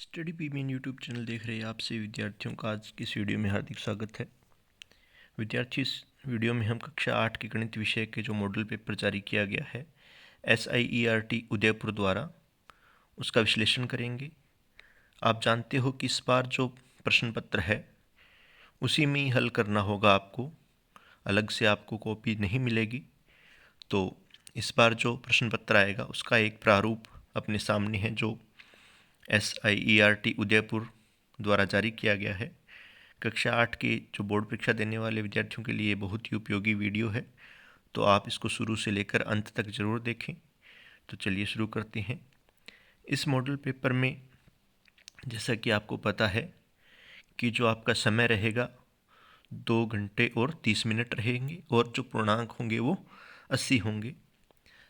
Study P main YouTube channel देख रहे आपसे विद्यार्थियों का आज की इस वीडियो में हार्दिक स्वागत है। विद्यार्थी, इस वीडियो में हम कक्षा 8 के गणित विषय के जो मॉडल पेपर जारी किया गया है SIERT उदयपुर द्वारा, उसका विश्लेषण करेंगे। आप जानते हो कि इस बार जो प्रश्न पत्र है उसी में ही हल करना होगा आपको, अलग से आपको कॉपी नहीं मिलेगी। तो इस बार जो प्रश्न पत्र आएगा उसका एक प्रारूप अपने सामने है जो SIERT उदयपुर द्वारा जारी किया गया है। कक्षा 8 के जो बोर्ड परीक्षा देने वाले विद्यार्थियों के लिए बहुत ही उपयोगी वीडियो है, तो आप इसको शुरू से लेकर अंत तक ज़रूर देखें। तो चलिए शुरू करते हैं। इस मॉडल पेपर में जैसा कि आपको पता है कि जो आपका समय रहेगा 2 घंटे और 30 मिनट रहेंगे और जो पूर्णांक होंगे वो 80 होंगे।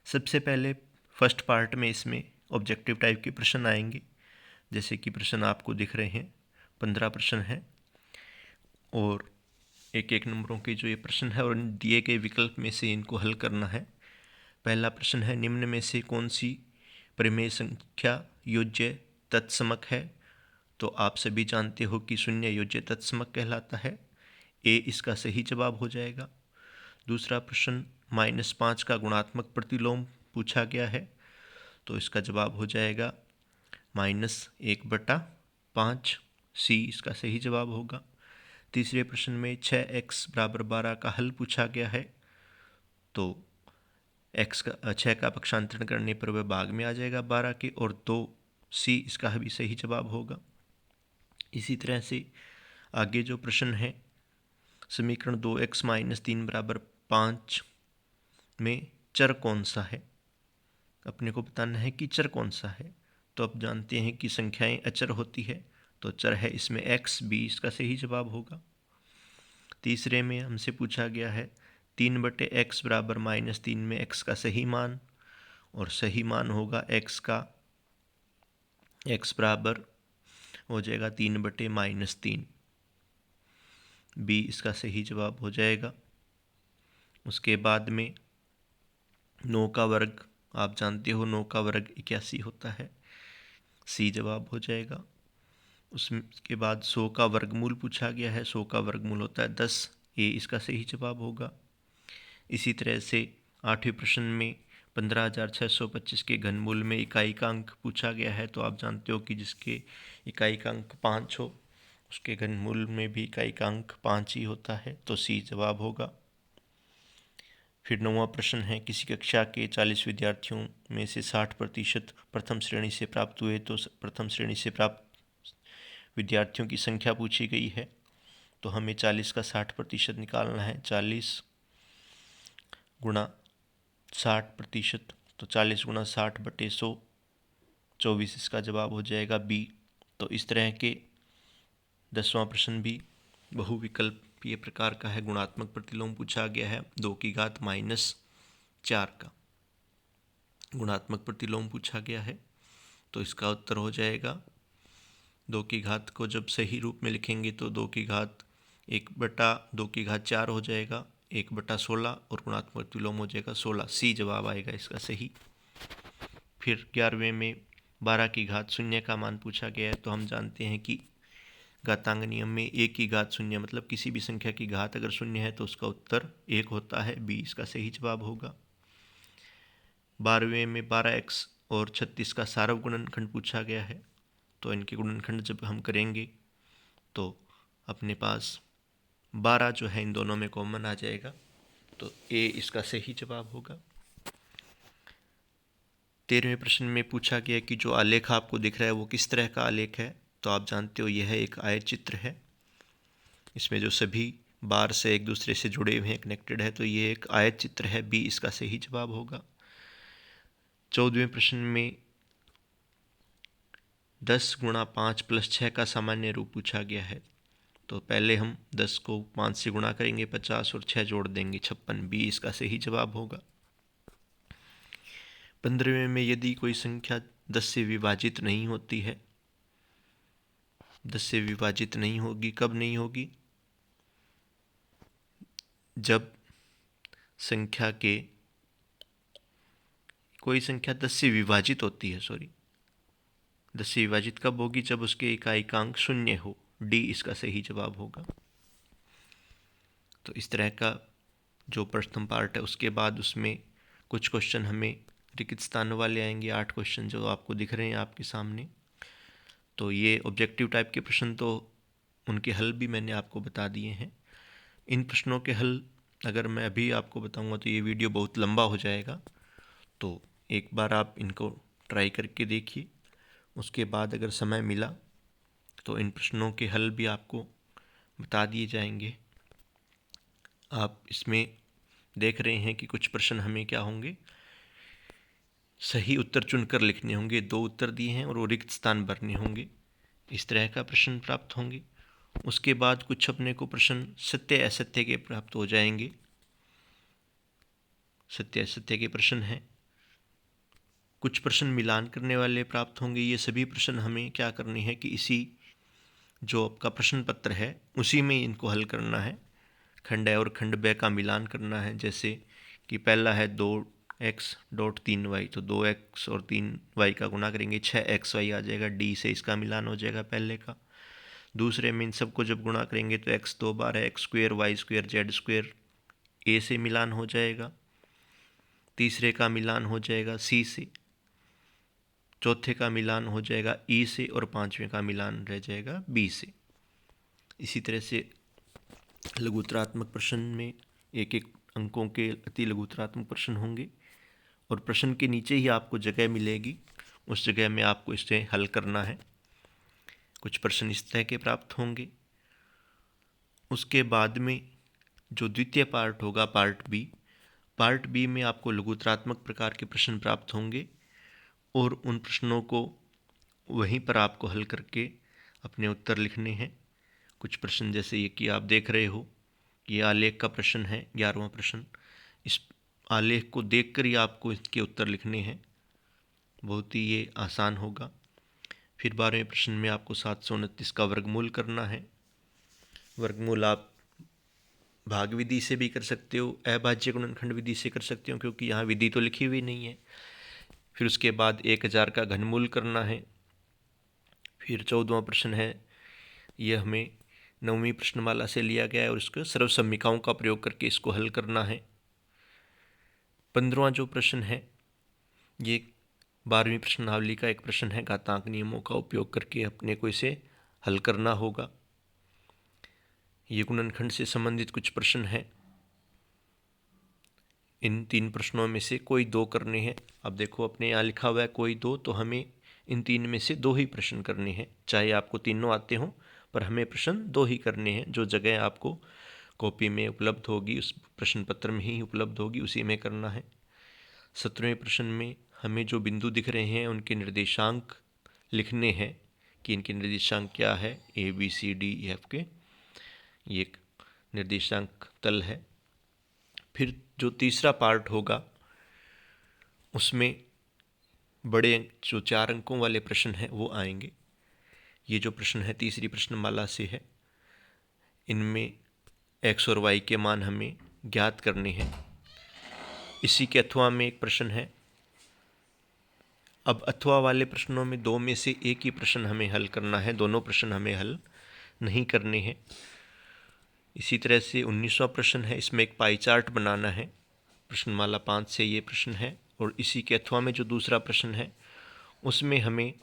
सबसे पहले फर्स्ट पार्ट में इसमें ऑब्जेक्टिव टाइप के प्रश्न आएंगे, जैसे कि प्रश्न आपको दिख रहे हैं। 15 प्रश्न हैं और एक एक नंबरों के जो ये प्रश्न है और दिए गए विकल्प में से इनको हल करना है। पहला प्रश्न है, निम्न में से कौन सी परिमेय संख्या योज्य तत्समक है? तो आप सभी जानते हो कि शून्य योज्य तत्समक कहलाता है। ए इसका सही जवाब हो जाएगा। दूसरा प्रश्न, -5 का गुणात्मक प्रतिलोम पूछा गया है, तो इसका जवाब हो जाएगा -1/5। सी इसका सही जवाब होगा। तीसरे प्रश्न में 6x = 12 का हल पूछा गया है, तो 6 का पक्षांतरण करने पर वह भाग में आ जाएगा 12 के, और 2 सी इसका भी सही जवाब होगा। इसी तरह से आगे जो प्रश्न है, समीकरण 2x - 3 = 5 में चर कौन सा है? अपने को बताना है कि चर कौन सा है। तो अब जानते हैं कि संख्याएं अचर होती है, तो चर है इसमें x, b इसका सही जवाब होगा। तीसरे में हमसे पूछा गया है 3/x = -3 में x का सही मान, और सही मान होगा x का, x बराबर हो जाएगा 3/-3। बी इसका सही जवाब हो जाएगा। उसके बाद में 9 का वर्ग, आप जानते हो 9 का वर्ग 81 होता है, सी जवाब हो जाएगा। उसके बाद 100 का वर्गमूल पूछा गया है, 100 का वर्गमूल होता है 10, ए इसका सही जवाब होगा। इसी तरह से 8वें प्रश्न में 15,625 के घनमूल में इकाई का अंक पूछा गया है, तो आप जानते हो कि जिसके इकाई का अंक 5 हो उसके घनमूल में भी इकाई का अंक 5 ही होता है, तो सी जवाब होगा। फिर 9वां प्रश्न है, किसी कक्षा के 40 विद्यार्थियों में से 60% प्रथम श्रेणी से प्राप्त हुए, तो प्रथम श्रेणी से प्राप्त विद्यार्थियों की संख्या पूछी गई है, तो हमें 40 का 60% निकालना है। 40 गुणा 60%, तो 40 गुणा 60/100, 24 इसका जवाब हो जाएगा बी। तो इस तरह के 10वां प्रश्न भी बहुविकल्पीय प्रकार का है, गुणात्मक प्रतिलोम पूछा गया है। 2 की घात -4 का गुणात्मक प्रतिलोम पूछा गया है, तो इसका उत्तर हो जाएगा 2 की घात को जब सही रूप में लिखेंगे तो 2 की घात 1/2 की घात 4 हो जाएगा, 1/16, और गुणात्मक प्रतिलोम हो जाएगा 16। सी जवाब आएगा इसका सही। फिर 11वें में 12 की घात 0 का मान पूछा गया है, तो हम जानते हैं कि घातांक नियम में 1 की घात 0 मतलब किसी भी संख्या की घात अगर 0 है तो उसका उत्तर 1 होता है, बी इसका सही जवाब होगा। 12वें में 12x और 36 का सार्व गुणनखंड पूछा गया है, तो इनके गुणनखंड जब हम करेंगे तो अपने पास 12 जो है इन दोनों में कॉमन आ जाएगा, तो ए इसका सही जवाब होगा। 13वें प्रश्न में पूछा गया कि जो आलेख आपको दिख रहा है वो किस तरह का आलेख है, तो आप जानते हो यह एक आयत चित्र है। इसमें जो सभी बार से एक दूसरे से जुड़े हुए हैं, कनेक्टेड है, तो ये एक आयत चित्र है, बी इसका सही जवाब होगा। 14वें प्रश्न में 10 गुणा 5 + 6 का सामान्य रूप पूछा गया है, तो पहले हम 10 को 5 से गुणा करेंगे 50, और 6 जोड़ देंगे 56, बी इसका सही जवाब होगा। 15वें में यदि कोई संख्या 10 से विभाजित नहीं होती है, 10 से विभाजित नहीं होगी, कब नहीं होगी? जब संख्या के कोई संख्या 10 से विभाजित होती है, 10 से विभाजित कब होगी? जब उसके इकाइकांक 0 हो। डी इसका सही जवाब होगा। तो इस तरह का जो प्रथम पार्ट है, उसके बाद उसमें कुछ क्वेश्चन हमें रिक्त स्थान वाले आएंगे, 8 क्वेश्चन जो आपको दिख रहे हैं आपके सामने। तो ये ऑब्जेक्टिव टाइप के प्रश्न, तो उनके हल भी मैंने आपको बता दिए हैं। इन प्रश्नों के हल अगर मैं अभी आपको बताऊंगा तो ये वीडियो बहुत लंबा हो जाएगा, तो एक बार आप इनको ट्राई करके देखिए। उसके बाद अगर समय मिला तो इन प्रश्नों के हल भी आपको बता दिए जाएंगे। आप इसमें देख रहे हैं कि कुछ प्रश्न हमें क्या होंगे, सही उत्तर चुनकर लिखने होंगे। 2 उत्तर दिए हैं और वो रिक्त स्थान भरने होंगे। इस तरह का प्रश्न प्राप्त होंगे। उसके बाद कुछ अपने को प्रश्न सत्य असत्य के प्राप्त हो जाएंगे। सत्य असत्य के प्रश्न हैं। कुछ प्रश्न मिलान करने वाले प्राप्त होंगे। ये सभी प्रश्न हमें क्या करने हैं कि इसी जो आपका प्रश्न पत्र है उसी में इनको हल करना है। खंड A और खंड B का मिलान करना है। जैसे कि पहला है 2x.3y, तो 2x और 3y का गुणा करेंगे 6xy आ जाएगा। डी से इसका मिलान हो जाएगा पहले का। दूसरे में इन सबको जब गुणा करेंगे तो x 2 बार है, x square y square z square a से मिलान हो जाएगा। तीसरे का मिलान हो जाएगा सी से। चौथे का मिलान हो जाएगा ई से। और पांचवें का मिलान रह जाएगा बी से। इसी तरह से लघुत्तरात्मक प्रश्न में एक एक अंकों के अति लघुत्तरात्मक प्रश्न होंगे और प्रश्न के नीचे ही आपको जगह मिलेगी। उस जगह में आपको इसे हल करना है। कुछ प्रश्न इस तरह के प्राप्त होंगे। उसके बाद में जो द्वितीय पार्ट होगा, पार्ट बी में आपको लघुत्तरात्मक प्रकार के प्रश्न प्राप्त होंगे और उन प्रश्नों को वहीं पर आपको हल करके अपने उत्तर लिखने हैं। कुछ प्रश्न जैसे ये कि आप देख रहे हो, ये आलेख का प्रश्न है, 11वां प्रश्न। इस आलेख को देखकर ही आपको इसके उत्तर लिखने हैं। बहुत ही ये आसान होगा। फिर 12वें प्रश्न में आपको 729 का वर्गमूल करना है। वर्गमूल आप भाग विधि से भी कर सकते हो, अभाज्य गुणनखंड विधि से कर सकते हो, क्योंकि यहाँ विधि तो लिखी हुई नहीं है। फिर उसके बाद 1000 का घनमूल करना है। फिर 14वां प्रश्न है, यह हमें 9वीं प्रश्नमाला से लिया गया है और इसको सर्वसम्मिकाओं का प्रयोग करके इसको हल करना है। 15वां जो प्रश्न है ये 12वीं प्रश्नावली का एक प्रश्न है। घातांक नियमों का उपयोग करके अपने को इसे हल करना होगा। ये गुणनखंड से संबंधित कुछ प्रश्न हैं। इन 3 प्रश्नों में से कोई 2 करने हैं। अब देखो अपने यहाँ लिखा हुआ है कोई 2, तो हमें इन 3 में से 2 ही प्रश्न करने हैं। चाहे आपको तीनों आते हों, पर हमें प्रश्न 2 ही करने हैं। जो जगह आपको कॉपी में उपलब्ध होगी, उस प्रश्न पत्र में ही उपलब्ध होगी, उसी में करना है। 17वें प्रश्न में हमें जो बिंदु दिख रहे हैं उनके निर्देशांक लिखने हैं कि इनके निर्देशांक क्या है। ABCDEF के ये एक निर्देशांक तल है। फिर जो तीसरा पार्ट होगा उसमें बड़े जो 4 अंकों वाले प्रश्न हैं वो आएंगे। ये जो प्रश्न है तीसरी प्रश्नमाला से है। इनमें x और y के मान हमें ज्ञात करने हैं। इसी के अथवा में एक प्रश्न है। अब अथवा वाले प्रश्नों में 2 में से एक ही प्रश्न हमें हल करना है, दोनों प्रश्न हमें हल नहीं करने हैं। इसी तरह से 19वां प्रश्न है, इसमें एक पाई चार्ट बनाना है। प्रश्नमाला 5 से ये प्रश्न है। और इसी के अथवा में जो दूसरा प्रश्न है उसमें हमें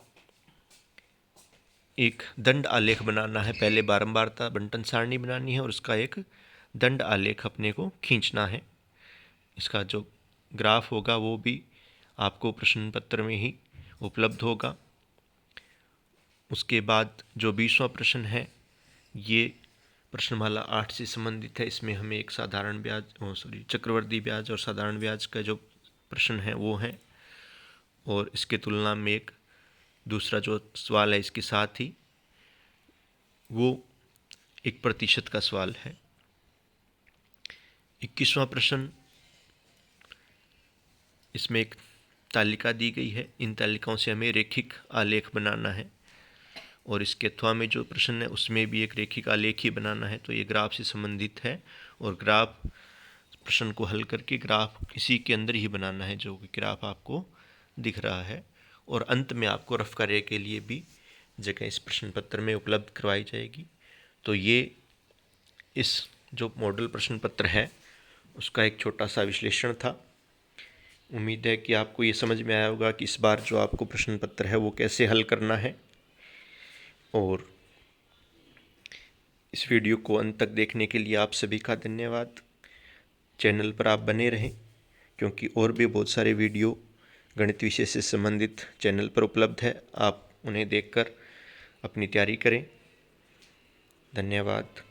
एक दंड आलेख बनाना है। पहले बारंबारता बंटन सारणी बनानी है और उसका एक दंड आलेख अपने को खींचना है। इसका जो ग्राफ होगा वो भी आपको प्रश्न पत्र में ही उपलब्ध होगा। उसके बाद जो 20वां प्रश्न है ये प्रश्नमाला 8 से संबंधित है। इसमें हमें एक साधारण ब्याज चक्रवर्ती ब्याज और साधारण ब्याज का जो प्रश्न है वो है। और इसके तुलना में एक दूसरा जो सवाल है इसके साथ ही वो 1% का सवाल है। 21वां प्रश्न, इसमें एक तालिका दी गई है। इन तालिकाओं से हमें रेखिक आलेख बनाना है। और इसके अथवा में जो प्रश्न है उसमें भी एक रेखिक आलेख ही बनाना है। तो ये ग्राफ से संबंधित है और ग्राफ प्रश्न को हल करके ग्राफ इसी के अंदर ही बनाना है, जो कि ग्राफ आपको दिख रहा है। और अंत में आपको रफ कार्य के लिए भी जगह इस प्रश्न पत्र में उपलब्ध करवाई जाएगी। तो ये इस जो मॉडल प्रश्न पत्र है उसका एक छोटा सा विश्लेषण था। उम्मीद है कि आपको ये समझ में आया होगा कि इस बार जो आपको प्रश्न पत्र है वो कैसे हल करना है। और इस वीडियो को अंत तक देखने के लिए आप सभी का धन्यवाद। चैनल पर आप बने रहें, क्योंकि और भी बहुत सारे वीडियो गणित विषय से संबंधित चैनल पर उपलब्ध है। आप उन्हें देखकर अपनी तैयारी करें। धन्यवाद।